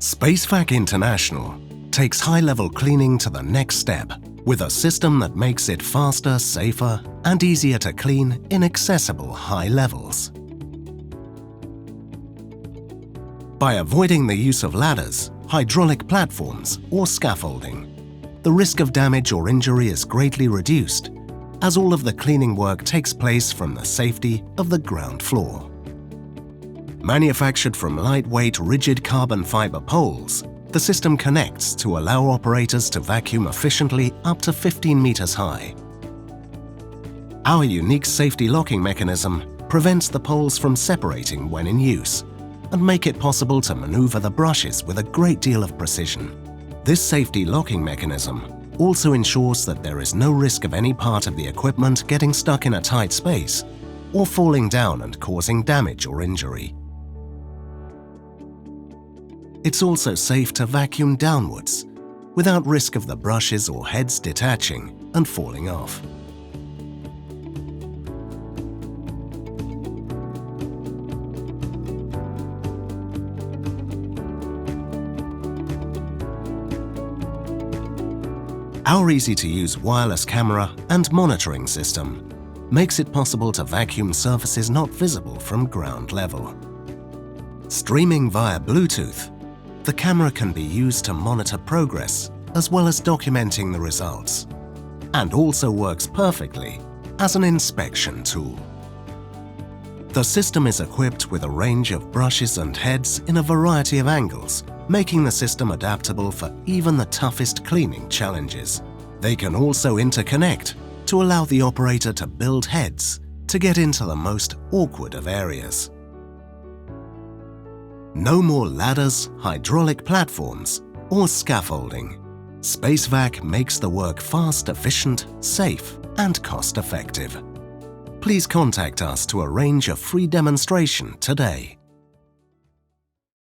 Spacevac International takes high-level cleaning to the next step with a system that makes it faster, safer, and easier to clean in accessible high levels. By avoiding the use of ladders, hydraulic platforms, or scaffolding, the risk of damage or injury is greatly reduced, as all of the cleaning work takes place from the safety of the ground floor. Manufactured from lightweight, rigid carbon fiber poles, the system connects to allow operators to vacuum efficiently up to 15 meters high. Our unique safety locking mechanism prevents the poles from separating when in use and make it possible to maneuver the brushes with a great deal of precision. This safety locking mechanism also ensures that there is no risk of any part of the equipment getting stuck in a tight space or falling down and causing damage or injury. It's also safe to vacuum downwards, without risk of the brushes or heads detaching and falling off. Our easy-to-use wireless camera and monitoring system makes it possible to vacuum surfaces not visible from ground level. Streaming via Bluetooth, the camera can be used to monitor progress as well as documenting the results, and also works perfectly as an inspection tool. The system is equipped with a range of brushes and heads in a variety of angles, making the system adaptable for even the toughest cleaning challenges. They can also interconnect to allow the operator to build heads to get into the most awkward of areas. No more ladders, hydraulic platforms, or scaffolding. Spacevac makes the work fast, efficient, safe, and cost-effective. Please contact us to arrange a free demonstration today.